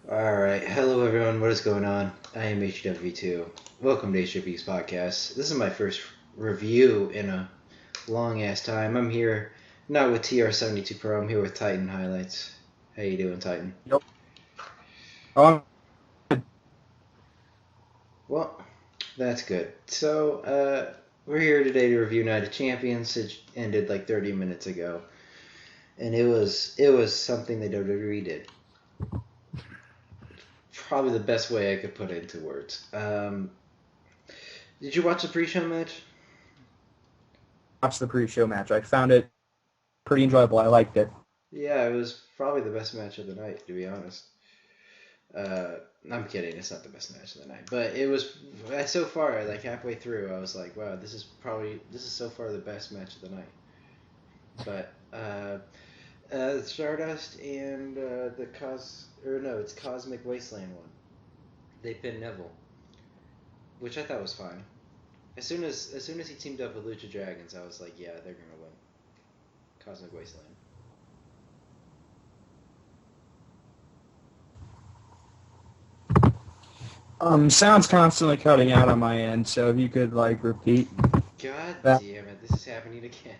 Alright, hello everyone, what is going on? I am HW2. Welcome to HW's podcast. This is my first review in a long ass time. I'm here not with TR72 Pro, I'm here with TitanHighlights. How you doing, Titan? Yep. Oh, Well, that's good. So, we're here today to review Night of Champions. It ended like 30 minutes ago. And it was something that WWE did. Probably the best way I could put it into words. Did you watch the pre-show match? watched the pre-show match. I found it pretty enjoyable. I liked it. Yeah, it was probably the best match of the night, to be honest. Uh, I'm kidding, it's not the best match of the night, but it was so far. Like halfway through, I was like, "Wow, this is so far the best match of the night." But Stardust and it's Cosmic Wasteland one. They pinned Neville, which I thought was fine. As soon as he teamed up with Lucha Dragons, I was like, "Yeah, they're gonna win." Cosmic Wasteland. Sound's constantly cutting out on my end, so if you could repeat God that. damn it, this is happening again.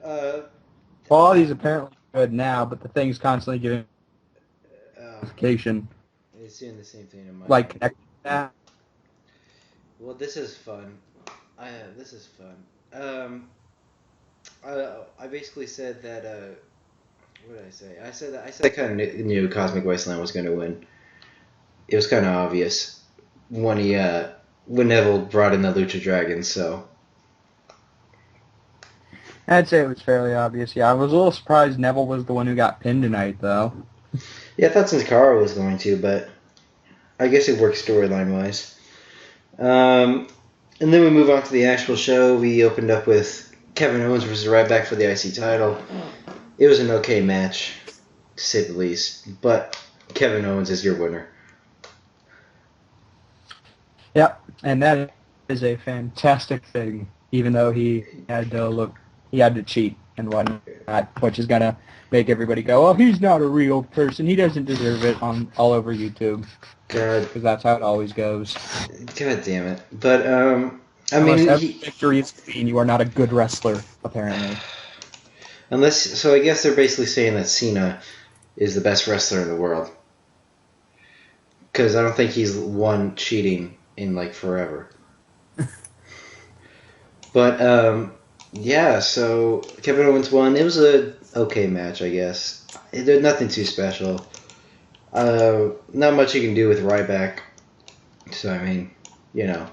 uh, Quality's apparently good now, but the thing's constantly giving oh god, notification, it's doing the same thing in my like end. connecting that. Well, this is fun. This is fun. I basically said that. What did I say? I kind of knew Cosmic Wasteland was going to win. It was kind of obvious when when Neville brought in the Lucha Dragons. So I'd say it was fairly obvious. Yeah, I was a little surprised Neville was the one who got pinned tonight, though. yeah, I thought Sin Cara was going to, but I guess it worked storyline wise. And then we move on to the actual show. We opened up with Kevin Owens versus Ryback for the IC title. It was an okay match, to say the least, but Kevin Owens is your winner. Yep, and that is a fantastic thing. Even though he had to cheat and whatnot, which is gonna make everybody go, "Oh, he's not a real person. He doesn't deserve it." On all over YouTube, God, because that's how it always goes. God damn it. But I Unless mean, every victory is clean, you are not a good wrestler, apparently. I guess they're basically saying that Cena is the best wrestler in the world because I don't think he's won cheating in like forever. But yeah, so Kevin Owens won. It was a okay match, I guess. There's nothing too special. Not much you can do with Ryback. So I mean, you know,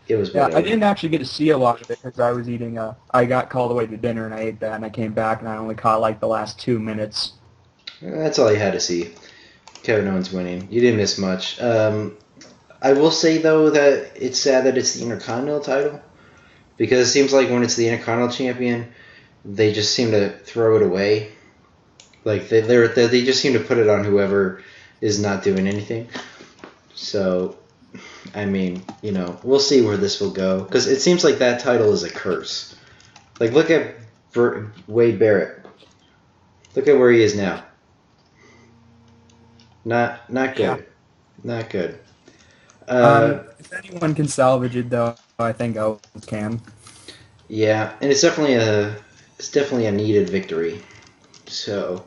it was Yeah, I whatever. didn't actually get to see a lot of it because I was eating. I got called away to dinner and I ate that, and I came back and I only caught the last 2 minutes. That's all you had to see. Kevin Owens winning. You didn't miss much. I will say though that it's sad that it's the Intercontinental title because it seems like when it's the Intercontinental champion, they just seem to throw it away. Like they just seem to put it on whoever is not doing anything. So I mean, we'll see where this will go because it seems like that title is a curse. Like look at Wade Barrett. Look at where he is now. Not Yeah. good. Not good. Uh, If anyone can salvage it, though, I think Owens can. yeah, and it's definitely a needed victory. So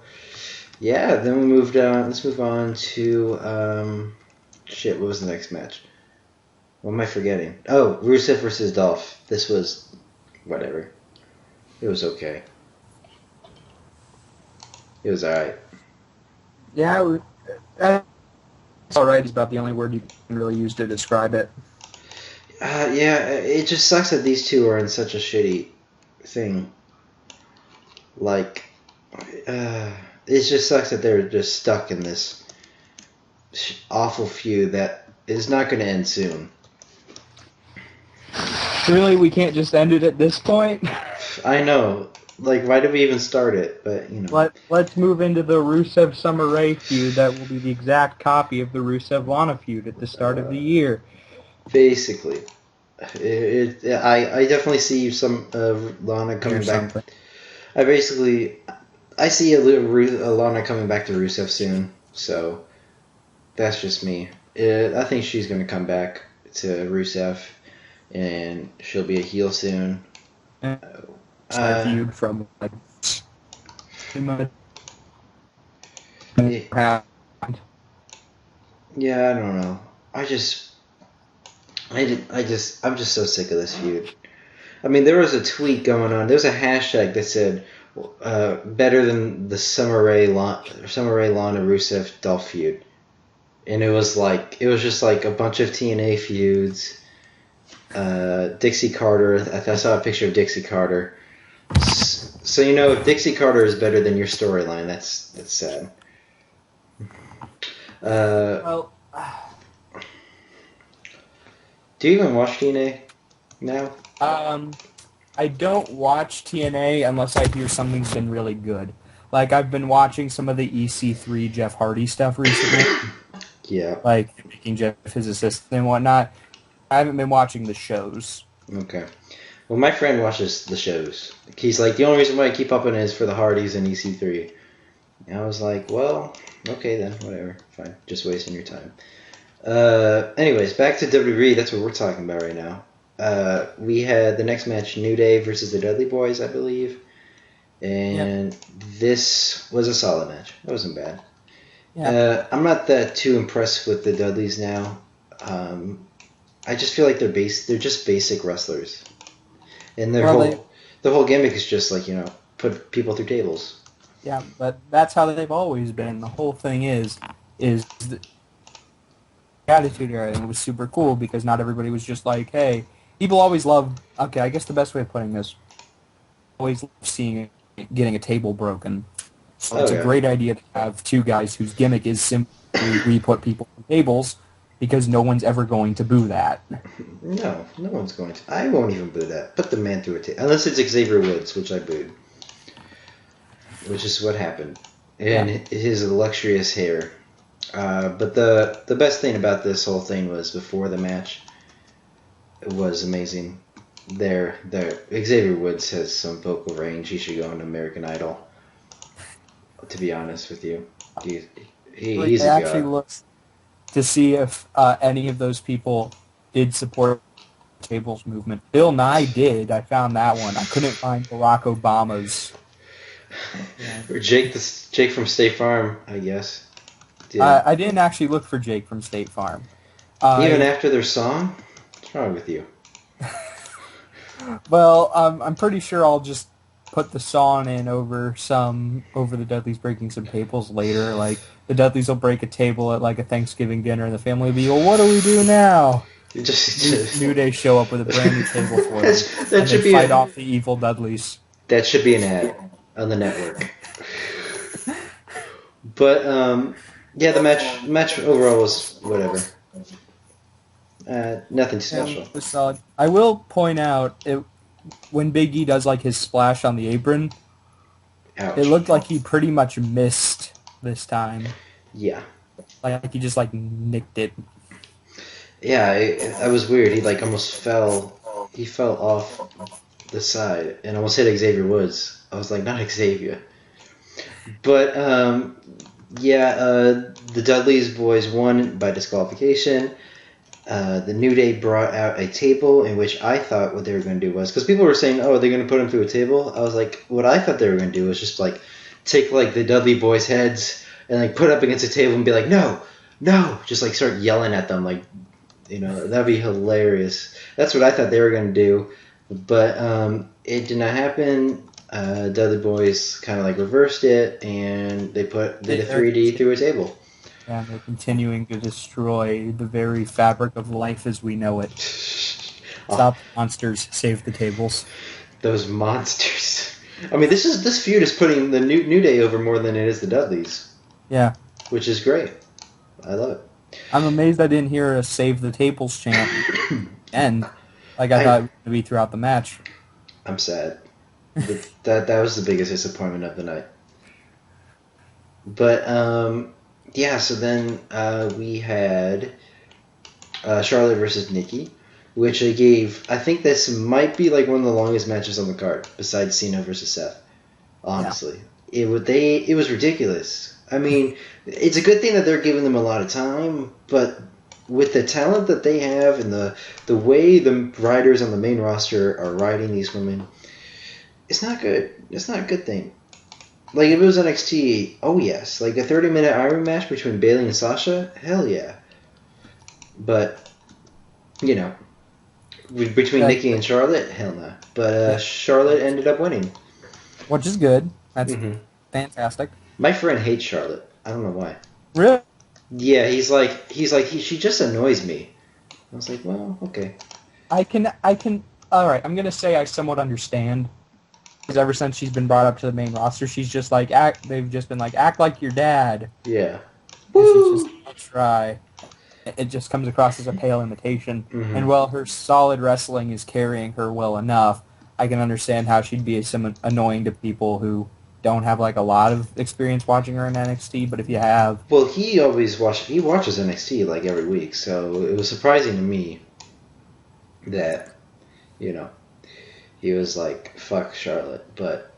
yeah, then we moved on. Let's move on to shit. What was the next match? What am I forgetting? Oh, Rusev versus Dolph. This was whatever. It was okay. It was alright. Yeah, that's all right. Is about the only word you can really use to describe it. Yeah, it just sucks that these two are in such a shitty thing. Like, uh, it just sucks that they're just stuck in this awful feud that is not going to end soon. Really, we can't just end it at this point. I know. Like, why did we even start it? But, Let's move into the Rusev Summer Rae feud. That will be the exact copy of the Rusev Lana feud at the start of the year. basically. I definitely see some Lana coming Here's back. something. I basically I see Alana coming back to Rusev soon, so that's just me. I think she's going to come back to Rusev, and she'll be a heel soon. Star feud from like yeah, yeah, I don't know. I'm just so sick of this feud. I mean, there was a tweet going on. There was a hashtag that said, better than the Summer Rae Lana Rusev Dolph feud. And it was just like a bunch of TNA feuds. Dixie Carter, I saw a picture of Dixie Carter. So, if Dixie Carter is better than your storyline, that's sad. Well, do you even watch TNA now? I don't watch TNA unless I hear something's been really good. Like, I've been watching some of the EC3 Jeff Hardy stuff recently. Yeah. Like, making Jeff his assistant and whatnot. I haven't been watching the shows. Okay. Well, my friend watches the shows. He's like, the only reason why I keep up on it is for the Hardys and EC3. And I was like, well, okay then, whatever. Fine. Just wasting your time. Anyways, back to WWE. That's what we're talking about right now. We had the next match, New Day versus the Dudley Boys, I believe. And This was a solid match. It wasn't bad. Yeah. I'm not that too impressed with the Dudleys now. I just feel like they're just basic wrestlers. And the whole gimmick is just like, put people through tables. Yeah, but that's how they've always been. The whole thing is the Attitude Era, and it was super cool because not everybody was just like, hey, people always love, okay, I guess the best way of putting this, always love getting a table broken. So it's a great idea to have two guys whose gimmick is simply re-put people on tables because no one's ever going to boo that. No one's going to. I won't even boo that. Put the man through a table. Unless it's Xavier Woods, which I booed. Which is what happened. And his illustrious hair. But the best thing about this whole thing was before the match. It was amazing. Xavier Woods has some vocal range. He should go on American Idol. To be honest with you, he's a actually looks to see if any of those people did support the tables movement. Bill Nye did. I found that one. I couldn't find Barack Obama's. Or Jake from State Farm, I guess. I didn't actually look for Jake from State Farm. Even after their song? What's wrong with you? Well, I'm pretty sure I'll just put the song in over the Dudleys breaking some tables later. Like, the Dudleys will break a table at like a Thanksgiving dinner, and the family will be, well, what do we do now? New Day show up with a brand new table for them, and they fight off the evil Dudleys. That should be an ad on the network. But the match overall was whatever. Nothing special. It was solid. I will point out when Big E does like his splash on the apron. Ouch. It looked like he pretty much missed this time. Yeah. Like he just like nicked it. Yeah, it was weird. He like almost fell. He fell off the side and almost hit Xavier Woods. I was like, not Xavier. But the Dudleys boys won by disqualification. The New Day brought out a table in which I thought what they were going to do was, because people were saying, oh, they're going to put him through a table. I was like, what I thought they were going to do was just like take like the Dudley boys' heads and like put up against a table and be like, no, just like start yelling at them, like, that'd be hilarious. That's what I thought they were going to do, but it did not happen. Dudley boys kind of like reversed it and they did a 3D through a table. Yeah, they're continuing to destroy the very fabric of life as we know it. Stop monsters, save the tables. Those monsters. I mean, this feud is putting the New Day over more than it is the Dudleys. Yeah. Which is great. I love it. I'm amazed I didn't hear a save the tables chant end like I thought it would be throughout the match. I'm sad. That was the biggest disappointment of the night. But, so then we had Charlotte versus Nikki, which I think this might be like one of the longest matches on the card, besides Cena versus Seth, honestly. it was ridiculous. I mean, it's a good thing that they're giving them a lot of time, but with the talent that they have and the way the writers on the main roster are writing these women, it's not good. It's not a good thing. Like, if it was NXT, oh yes. Like, a 30-minute Iron match between Bayley and Sasha, hell yeah. But, you know, between Nikki and Charlotte, hell no. But Charlotte ended up winning. Which is good. That's fantastic. My friend hates Charlotte. I don't know why. Really? Yeah, she just annoys me. I was like, well, okay. I can, alright, I'm going to say I somewhat understand. Because ever since she's been brought up to the main roster, she's just like, they've just been like, act like your dad. Yeah. And she's just try. It just comes across as a pale imitation. Mm-hmm. And while her solid wrestling is carrying her well enough, I can understand how she'd be some annoying to people who don't have like a lot of experience watching her in NXT. But if you have, well, he watches NXT like every week, so it was surprising to me that, you know, he was like, fuck Charlotte. But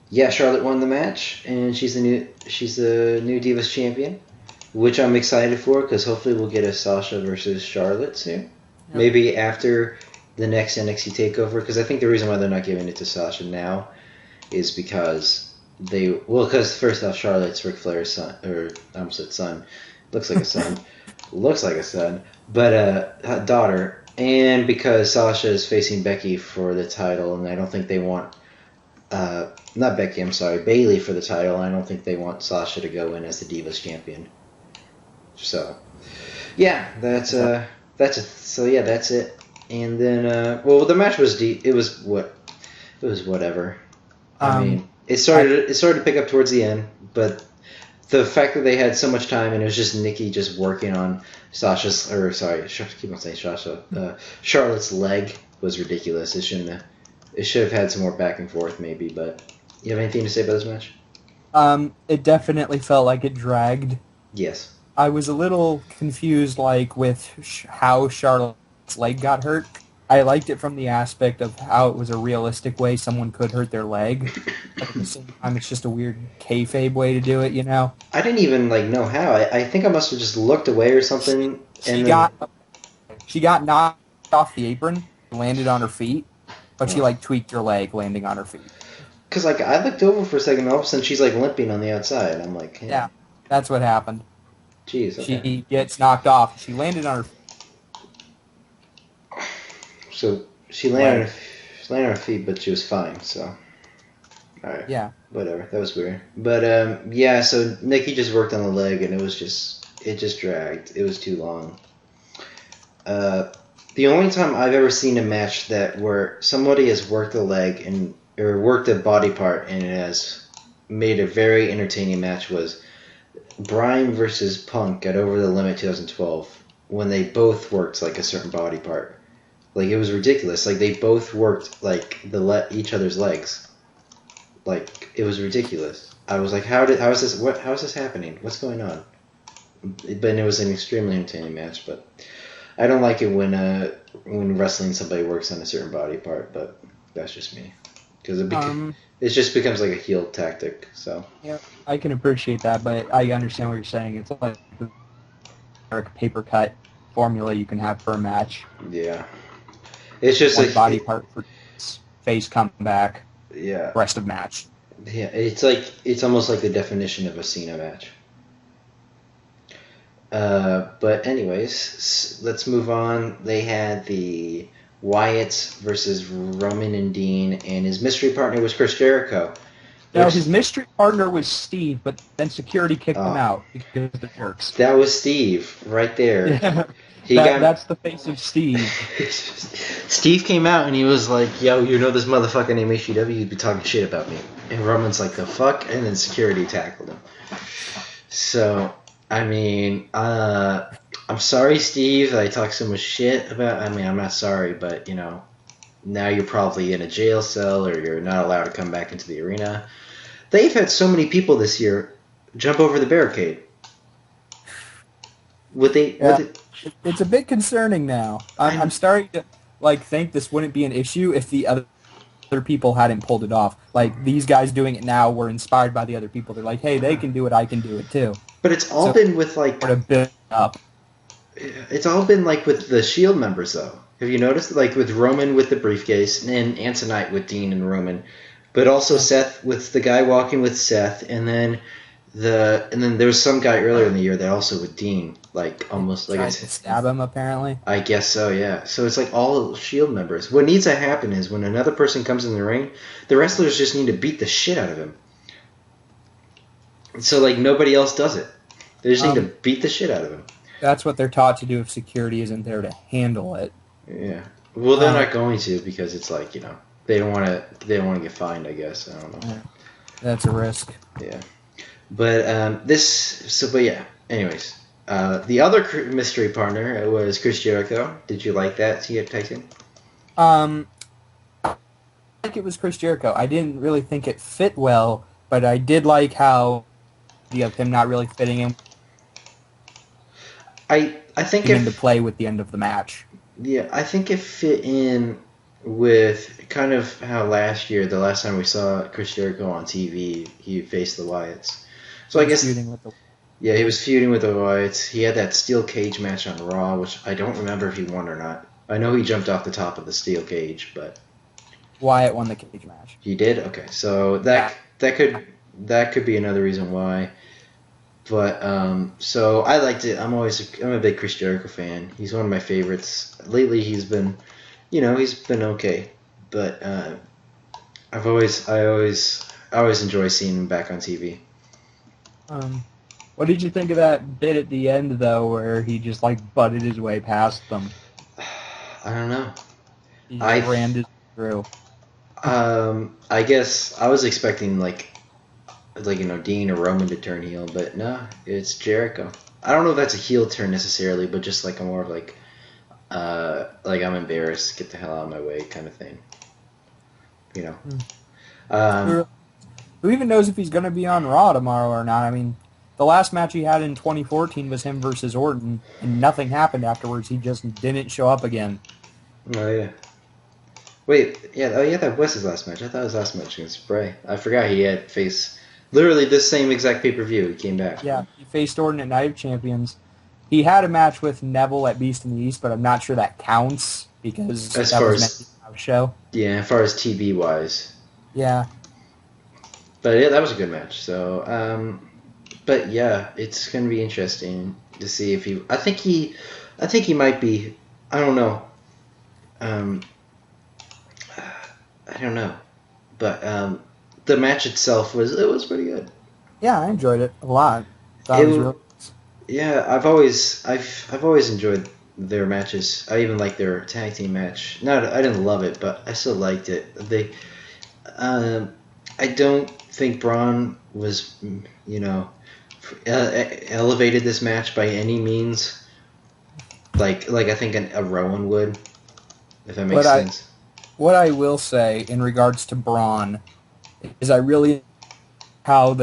yeah, Charlotte won the match, and she's the new Divas champion, which I'm excited for because hopefully we'll get a Sasha versus Charlotte soon. Yep. Maybe after the next NXT takeover, because I think the reason why they're not giving it to Sasha now is because because first off, Charlotte's Ric Flair's son, or I almost said son, looks like a son, looks like a son, but daughter. And because Sasha is facing Becky for the title, and I don't think they want, not Becky, I'm sorry, Bayley for the title, and I don't think they want Sasha to go in as the Divas champion. So, yeah, that's it. So yeah, that's it. And then, well, the match was it was whatever. I mean, it started to pick up towards the end, but the fact that they had so much time and it was just Nikki just working on Charlotte's leg was ridiculous. It should have had some more back and forth maybe, but you have anything to say about this match? It definitely felt like it dragged. Yes. I was a little confused, like, with how Charlotte's leg got hurt. I liked it from the aspect of how it was a realistic way someone could hurt their leg. But at the same time, it's just a weird kayfabe way to do it, you know? I didn't even, know how. I think I must have just looked away or something. She got knocked off the apron, landed on her feet, but she, tweaked her leg landing on her feet. Because, I looked over for a second, and all of a sudden she's, limping on the outside. I'm like, hey. Yeah, that's what happened. Jeez, okay. She gets knocked off. She landed on her feet. So she landed on her feet, but she was fine, so. Alright. Yeah. Whatever. That was weird. But, yeah, so Nikki just worked on the leg, and it just dragged. It was too long. The only time I've ever seen a match where somebody has worked a leg or worked a body part and it has made a very entertaining match was Bryan versus Punk at Over the Limit 2012 when they both worked, a certain body part. It was ridiculous. They both worked, each other's legs. It was ridiculous. I was like, how is this happening? What's going on? But it was an extremely entertaining match, but I don't like it when wrestling somebody works on a certain body part, but that's just me. Because it just becomes like a heel tactic, so. Yeah, I can appreciate that, but I understand what you're saying. It's like a paper cut formula you can have for a match. Yeah. It's just one body part for face comeback. Yeah. Rest of match. Yeah, it's almost like the definition of a Cena match. But anyways, let's move on. They had the Wyatts versus Roman and Dean, and his mystery partner was Chris Jericho. No, his mystery partner was Steve, but then security kicked him out because they're jerks. That was Steve, right there. Yeah, that's the face of Steve. Steve came out and he was like, yo, this motherfucker named HGW, you'd be talking shit about me. And Roman's like, the fuck? And then security tackled him. So, I mean, I'm sorry, Steve, that I talked so much shit about. I mean, I'm not sorry, but, now you're probably in a jail cell or you're not allowed to come back into the arena. They've had so many people this year jump over the barricade. It's a bit concerning now. I'm starting to think this wouldn't be an issue if the other other people hadn't pulled it off. Like, these guys doing it now were inspired by the other people. They're like, hey, they can do it, I can do it too. But it's all been with, like... Sort of build up. It's all been, like, with the Shield members, though. Have you noticed? Like, with Roman with the briefcase, and Antonite with Dean and Roman. But also Seth with the guy walking with Seth, and then there was some guy earlier in the year that also with Dean, like almost like Tried to stab him apparently. I guess so, yeah. So it's like all Shield members. What needs to happen is when another person comes in the ring, the wrestlers just need to beat the shit out of him. So like nobody else does it. They just need to beat the shit out of him. That's what they're taught to do if security isn't there to handle it. Yeah. Well, they're not going to because it's like they don't want to get fined. I guess I don't know. Yeah. That's a risk. Yeah. But yeah. Anyways, the other mystery partner was Chris Jericho. Did you like that, Titan? I think it was Chris Jericho. I didn't really think it fit well, but I did like how of him not really fitting in. I think into play with the end of the match. Yeah, I think it fit in with kind of how the last time we saw Chris Jericho on TV, he faced the Wyatts. So I guess he was feuding with the Wyatts. He had that steel cage match on Raw, which I don't remember if he won or not. I know he jumped off the top of the steel cage, but Wyatt won the cage match. He did? Okay, so that could be another reason why. But so I liked it. I'm a big Chris Jericho fan. He's one of my favorites. Lately, he's been okay. But I always enjoy seeing him back on TV. What did you think of that bit at the end though, where he just like butted his way past them? I don't know. He ran his through. I guess I was expecting Dean or Roman to turn heel, but no, it's Jericho. I don't know if that's a heel turn necessarily, but just like a more of like I'm embarrassed, get the hell out of my way kind of thing. Who even knows if he's going to be on Raw tomorrow or not? I mean, the last match he had in 2014 was him versus Orton, and nothing happened afterwards. He just didn't show up again. Oh yeah. Wait, yeah, that was his last match. I thought his last match against Bray. I forgot he had faced literally this same exact pay-per-view. He came back. Yeah, he faced Orton at Night of Champions. He had a match with Neville at Beast in the East, but I'm not sure that counts because that was meant to be a house show. Yeah, as far as TV wise. Yeah. But yeah, that was a good match. So, but yeah, it's gonna be interesting to see if he. I think he might be. I don't know. I don't know, but the match itself was pretty good. Yeah, I enjoyed it a lot. Yeah, I've always enjoyed their matches. I even liked their tag team match. I didn't love it, but I still liked it. I don't think Braun was, elevated this match by any means. Like I think a Rowan would, if that makes sense. What I will say in regards to Braun is I really how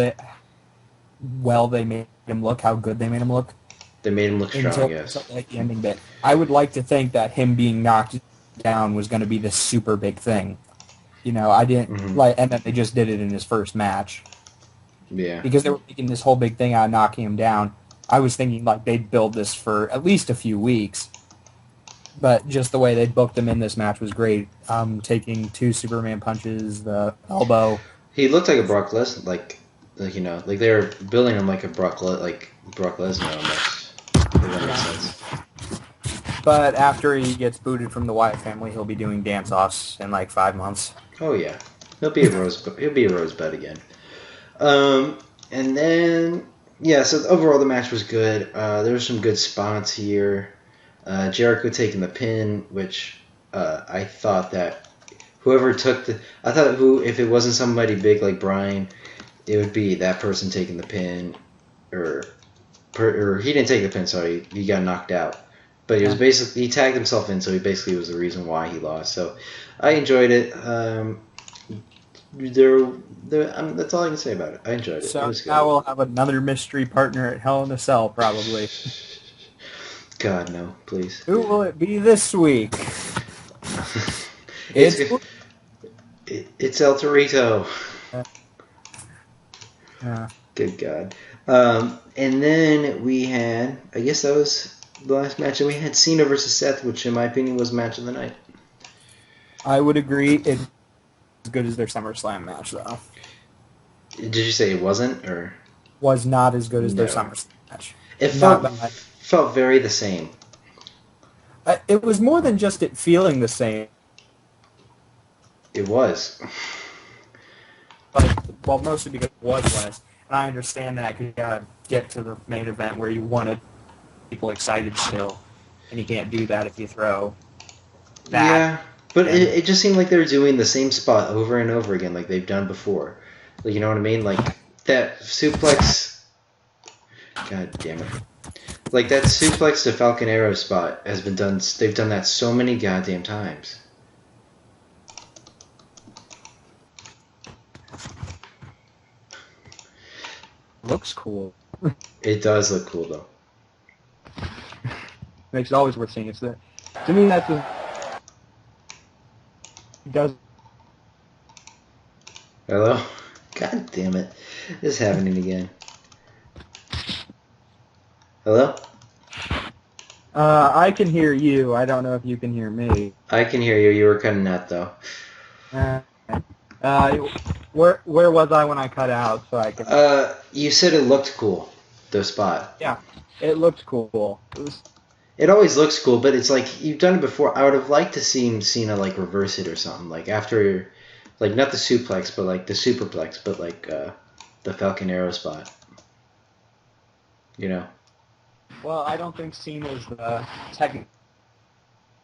well they made him look, how good they made him look. They made him look strong, yes. Like the ending bit. I would like to think that him being knocked down was going to be this super big thing. I didn't and then they just did it in his first match. Yeah. Because they were making this whole big thing out of knocking him down. I was thinking like they'd build this for at least a few weeks. But just the way they booked him in this match was great. Taking 2 Superman punches, the elbow. He looked like a Brock Lesnar, like they were building him like a Brock Lesnar almost. If that makes sense. But after he gets booted from the Wyatt family, he'll be doing dance-offs in like 5 months. Oh yeah, he'll be a Rosebud again. And then so overall the match was good. There were some good spots here. Jericho taking the pin, which I thought that whoever took if it wasn't somebody big like Bryan, it would be that person taking the pin, or he didn't take the pin. Sorry, he got knocked out. But he was he tagged himself in, so he basically was the reason why he lost. So I enjoyed it. That's all I can say about it. I enjoyed it. So it was good. Now we'll have another mystery partner at Hell in a Cell, probably. God, no, please. Who will it be this week? It's El Torito. Yeah. Good God. And then we had, I guess that was the last match, and we had Cena versus Seth, which in my opinion was match of the night. I would agree. It's as good as their SummerSlam match, though. Did you say it wasn't, or Was not as good as their no? SummerSlam match. It Not felt bad. felt very the same. It was more than just it feeling the same. It was. Well, mostly because it was less. And I understand that because you gotta get to the main event where you wanted people excited still, and you can't do that if you throw that. Yeah, but it just seemed like they were doing the same spot over and over again, like they've done before. Like, you know what I mean? Like that suplex. God damn it! Like that suplex to Falcon Arrow spot has been done. They've done that so many goddamn times. Looks cool. It does look cool though. Makes it always worth seeing. To me, that's a does. Hello? God damn it. This is happening again. Hello? I can hear you. I don't know if you can hear me. I can hear you. You were cutting out though. Where was I when I cut out? So I could. You said it looked cool. The spot. Yeah, it looked cool. It always looks cool, but it's like you've done it before. I would have liked to see Cena like reverse it or something. Like after, like not the suplex, but like the superplex, but like the Falcon Arrow spot. You know. Well, I don't think Cena's technical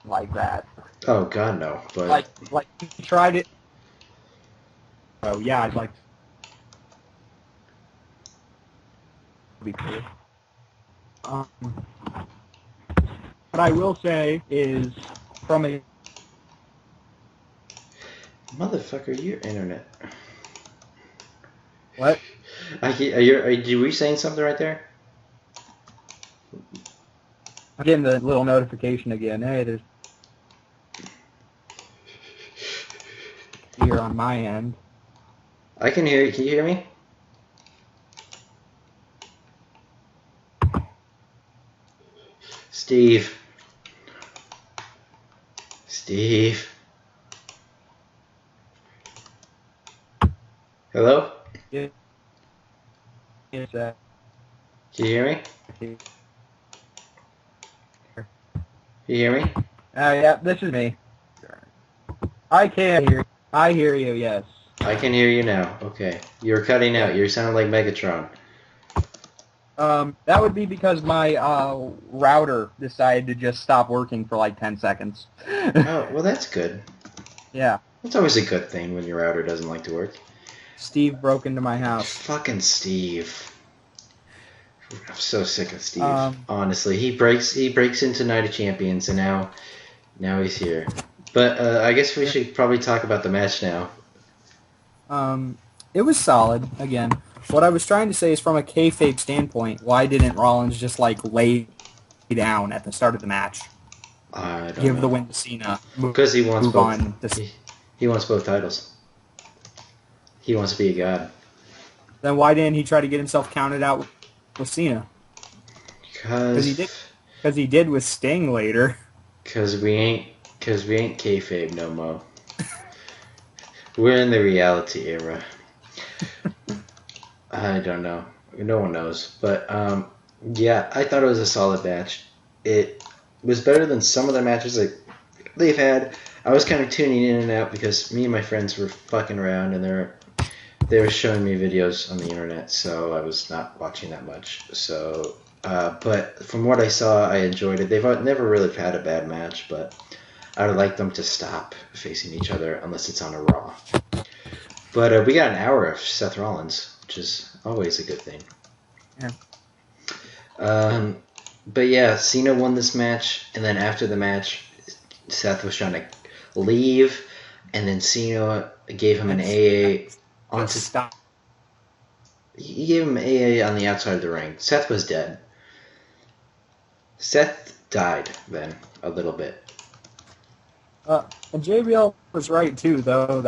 like that. Oh God, no. But Like he tried it. Oh yeah, I'd like. To be cool. What I will say is, from a motherfucker, your internet. what? Were you saying something right there? I'm getting the little notification again. Hey, there's here on my end. I can hear you. Can you hear me? Steve. Hello? Yeah. Can you hear me? Can you hear me? Yeah, this is me. I can hear. I hear you. Yes. I can hear you now. Okay. You're cutting out. You sound like Megatron. That would be because my router decided to just stop working for like 10 seconds. Oh, well, that's good. Yeah. That's always a good thing when your router doesn't like to work. Steve broke into my house. Fucking Steve. I'm so sick of Steve. Honestly, he breaks into Night of Champions, and now he's here. But I guess we should probably talk about the match now. It was solid again. What I was trying to say is, from a kayfabe standpoint, why didn't Rollins just like lay down at the start of the match? I don't Give know. the win to Cena. Because he wants move both. On. He wants both titles. He wants to be a god. Then why didn't he try to get himself counted out with Cena? Because he did with Sting later. Because we ain't kayfabe no more. We're in the reality era. I don't know. No one knows. But yeah, I thought it was a solid match. It was better than some of the matches that they've had. I was kind of tuning in and out because me and my friends were fucking around, and they were showing me videos on the internet, so I was not watching that much. So, but from what I saw, I enjoyed it. They've never really had a bad match, but I would like them to stop facing each other unless it's on a Raw. But we got an hour of Seth Rollins, which is always a good thing. Yeah. But yeah, Cena won this match, and then after the match, Seth was trying to leave, and then Cena gave him an AA onto. Stop. He gave him AA on the outside of the ring. Seth was dead. Seth died then a little bit. And JBL was right too, though.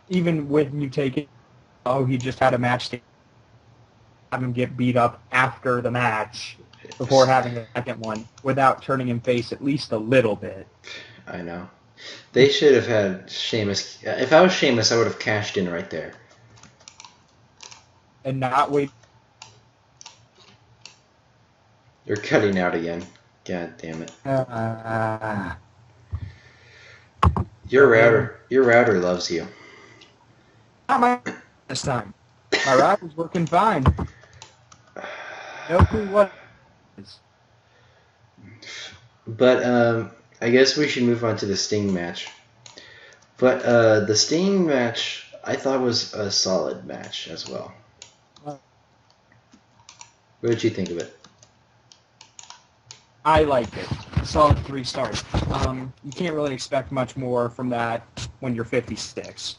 even when you take it, he just had a match to have him get beat up after the match before having a second one without turning him face at least a little bit. I know. They should have had Sheamus. If I was Sheamus, I would have cashed in right there. And not wait. You're cutting out again. God damn it. Your router loves you. Not my this time. My router's working fine. No clue what it is. But I guess we should move on to the Sting match. But the Sting match, I thought was a solid match as well. What did you think of it? I liked it. Solid 3 stars. You can't really expect much more from that when you're 56.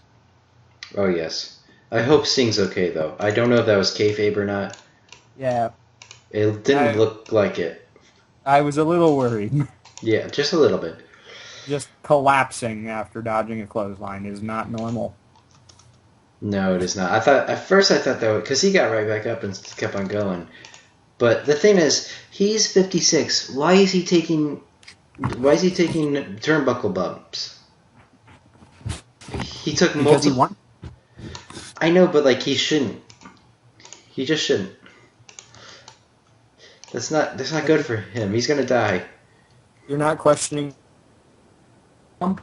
Oh, yes. I hope Sting's okay, though. I don't know if that was kayfabe or not. Yeah. It didn't look like it. I was a little worried. Yeah, just a little bit. Just collapsing after dodging a clothesline is not normal. No, it is not. At first I thought that because he got right back up and kept on going. But the thing is, he's 56. Why is he taking turnbuckle bumps? He took because he won. I know, but like he shouldn't. He just shouldn't. That's not good for him. He's gonna die. You're not questioning bump?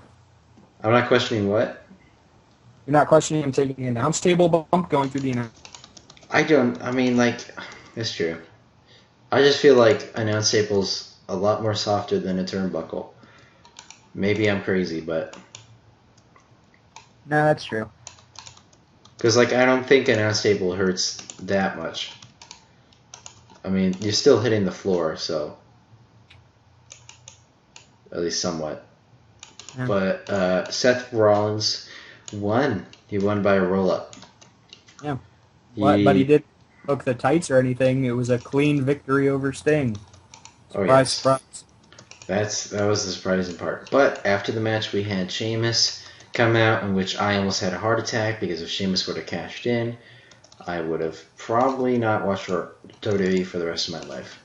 I'm not questioning what? You're not questioning him taking an announce table bump going through the announce. I mean, like, it's true. I just feel like announce table's a lot more softer than a turnbuckle. Maybe I'm crazy, but... No, that's true. Because, like, I don't think announce table hurts that much. I mean, you're still hitting the floor, so... At least somewhat. Yeah. But Seth Rollins won. He won by a roll-up. Yeah. But he didn't hook the tights or anything. It was a clean victory over Sting. Surprise, surprise. That was the surprising part. But after the match, we had Sheamus come out, in which I almost had a heart attack, because if Sheamus would have cashed in, I would have probably not watched WWE for the rest of my life.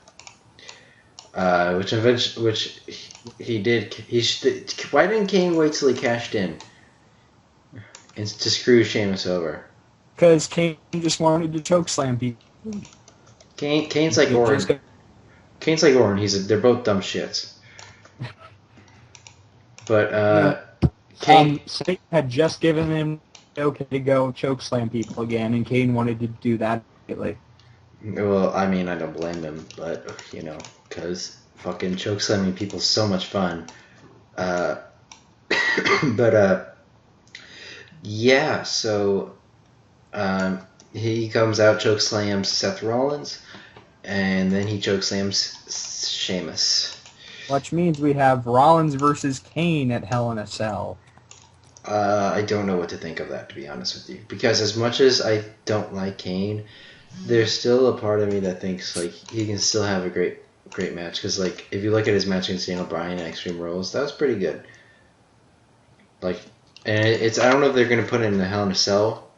Which he did. Why didn't Kane wait till he cashed in and to screw Sheamus over? Because Kane just wanted to chokeslam people. Kane's like Orton. Kane's like Orton. They're both dumb shits. But Kane Satan had just given him okay to go chokeslam people again, and Kane wanted to do that immediately. Well, I mean, I don't blame him, but because fucking chokeslamming people's so much fun. Yeah. So he comes out, chokeslams Seth Rollins, and then he chokeslams Sheamus. Which means we have Rollins versus Kane at Hell in a Cell. I don't know what to think of that, to be honest with you. Because as much as I don't like Kane, there's still a part of me that thinks like he can still have a great match. Because like if you look at his match against Daniel Bryan at Extreme Rules, that was pretty good. Like, and I don't know if they're gonna put it in the Hell in a Cell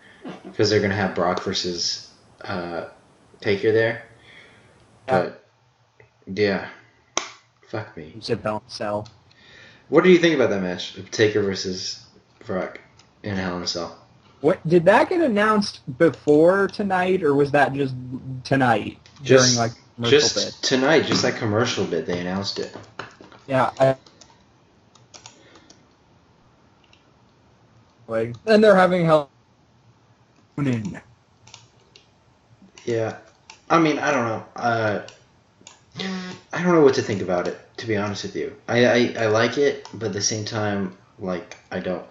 because they're gonna have Brock versus Taker there. But yeah, fuck me. You said Hell in a Cell. What do you think about that match? Taker versus Brock in Hell in a Cell. What did that get announced before tonight, or was that just tonight during like commercial bit? Tonight, just that commercial bit, they announced it. Yeah. And they're having Hell in. Yeah, I mean, I don't know. I don't know what to think about it, to be honest with you. I like it, but at the same time, like, I don't.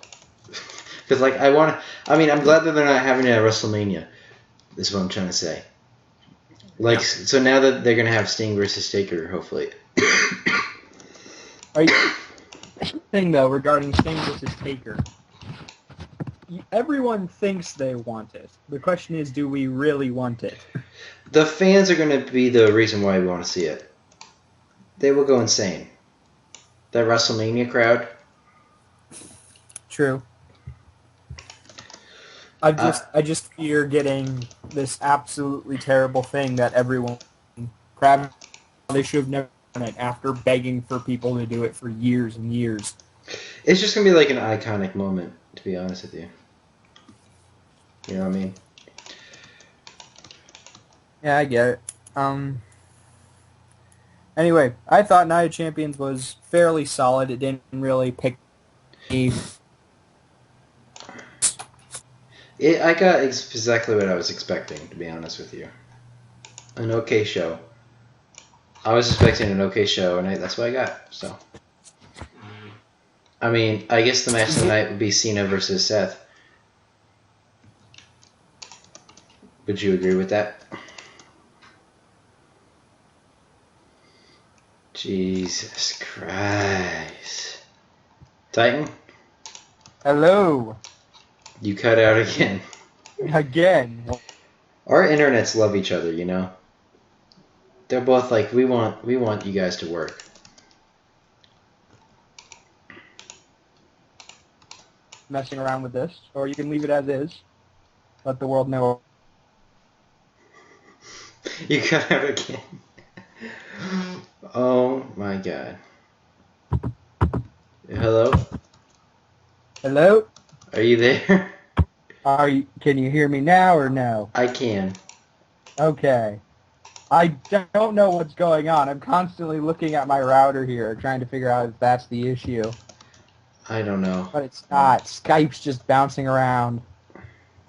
Because, like, I'm glad that they're not having it at WrestleMania, is what I'm trying to say. Like, so now that they're going to have Sting versus Taker, hopefully. Thing, though, regarding Sting versus Taker, everyone thinks they want it. The question is, do we really want it? The fans are going to be the reason why we want to see it. They will go insane. That WrestleMania crowd. True. I just fear getting this absolutely terrible thing that everyone probably they should have never done it after begging for people to do it for years and years. It's just gonna be like an iconic moment, to be honest with you. You know what I mean? Yeah, I get it. Anyway, I thought Night of Champions was fairly solid. It didn't really pick me. I got exactly what I was expecting, to be honest with you. An okay show. I was expecting an okay show, and that's what I got. So, I mean, I guess the match of the night would be Cena versus Seth. Would you agree with that? Jesus Christ. Titan? Hello. You cut out again. Again. Our internets love each other, you know? They're both like, we want you guys to work. Messing around with this, or you can leave it as is. Let the world know. You cut out again. Oh my god. Hello? Hello? Are you there? Can you hear me now or no? I can. Okay. I don't know what's going on. I'm constantly looking at my router here, trying to figure out if that's the issue. I don't know. But it's not. Skype's just bouncing around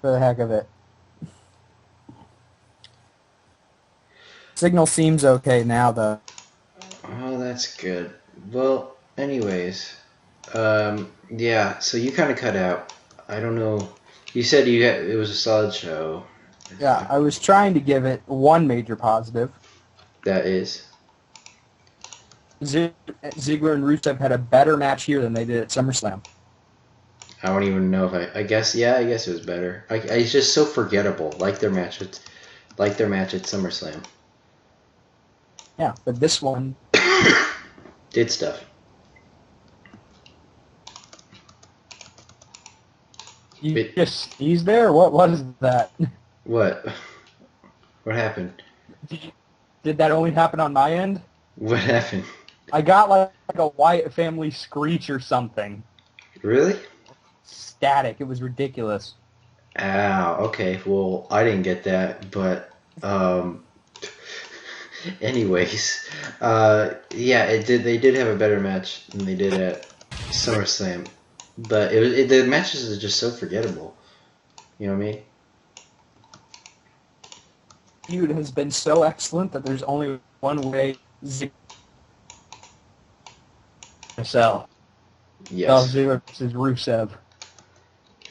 for the heck of it. Signal seems okay now, though. Oh, that's good. Well, anyways. Yeah, so you kind of cut out. I don't know. You said it was a solid show. Yeah, I was trying to give it one major positive. That is. Ziggler and Rusev had a better match here than they did at SummerSlam. I don't even know if I guess it was better. It's just so forgettable, like their match at SummerSlam. Yeah, but this one did stuff. You just sneezed there? What was that? What? What happened? Did that only happen on my end? What happened? I got like a Wyatt family screech or something. Really? Static. It was ridiculous. Ow, okay. Well, I didn't get that, but anyways, yeah, they did have a better match than they did at SummerSlam, but the matches are just so forgettable. You know what I mean? Feud has been so excellent that there's only one way to sell. Yes. Ziggler versus Rusev.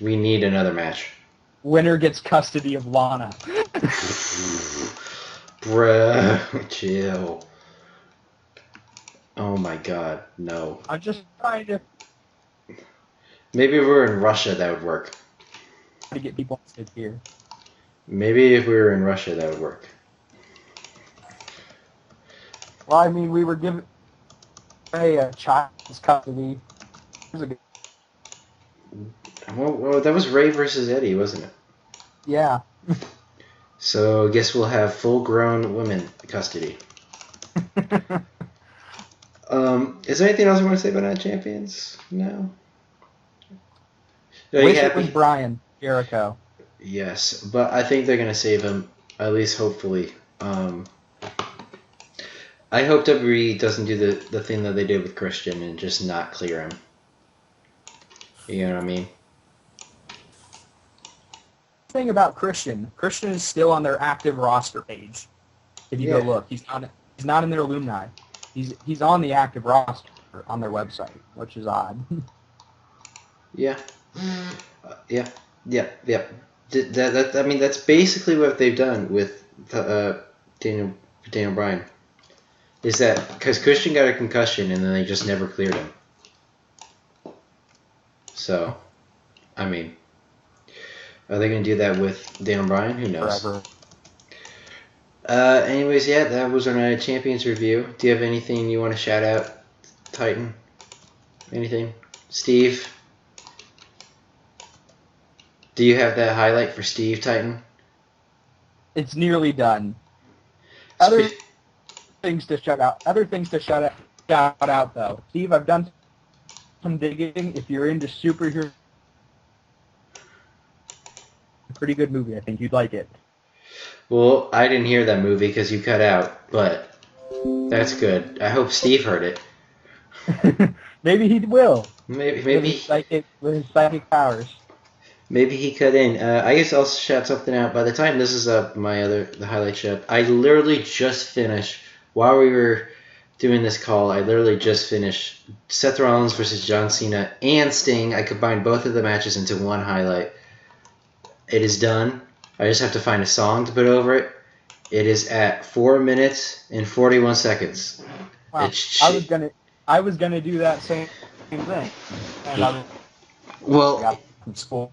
We need another match. Winner gets custody of Lana. Bruh, chill. Oh my god, no. I'm just trying to Maybe if we were in Russia, that would work. get people to sit here. Maybe if we were in Russia, that would work. Well, I mean, we were given a child's custody. Well, that was Ray versus Eddie, wasn't it? Yeah. So I guess we'll have full-grown women custody. Is there anything else you want to say about Night Champions? No. Are you Wish happy? it was Brian Jericho. Yes, but I think they're gonna save him. At least hopefully. I hope WWE doesn't do the thing that they did with Christian and just not clear him. You know what I mean? Thing about Christian is still on their active roster page. If you go look, he's not in their alumni. He's on the active roster on their website, which is odd. Yeah. Yeah. I mean, that's basically what they've done with Daniel Bryan. Is that because Christian got a concussion and then they just never cleared him. So, I mean, are they going to do that with Daniel Bryan? Who knows? Forever. Anyways, yeah, that was our Night of Champions review. Do you have anything you want to shout out, Titan? Anything? Steve? Do you have that highlight for Steve, Titan? It's nearly done. Other Spe- things to shout out. Shout out though. Steve, I've done some digging. If you're into superhero, pretty good movie. I think you'd like it. Well, I didn't hear that movie because you cut out, but that's good. I hope Steve heard it. Maybe he will. Maybe, With his psychic powers. maybe he cut in. I guess I'll shout something out. By the time this is up, the highlight show, I literally just finished while we were doing this call. I literally just finished Seth Rollins versus John Cena and Sting. I combined both of the matches into one highlight. It is done. I just have to find a song to put over it. It is at 4 minutes and 41 seconds. Wow. I was gonna do that same thing. And I Well, from school.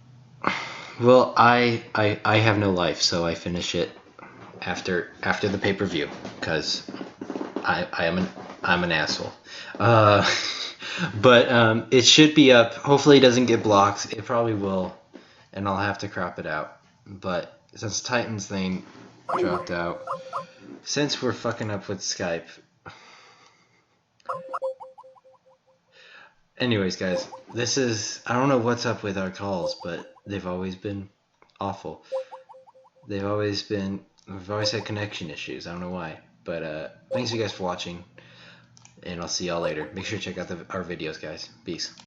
Well, I have no life, so I finish it after the pay-per-view because I'm an asshole. But it should be up. Hopefully, it doesn't get blocked. It probably will, and I'll have to crop it out. But since Titan's thing dropped out, since we're fucking up with Skype. Anyways, guys, I don't know what's up with our calls, but they've always been awful. We've always had connection issues. I don't know why. But thanks you guys for watching, and I'll see y'all later. Make sure to check out our videos, guys. Peace.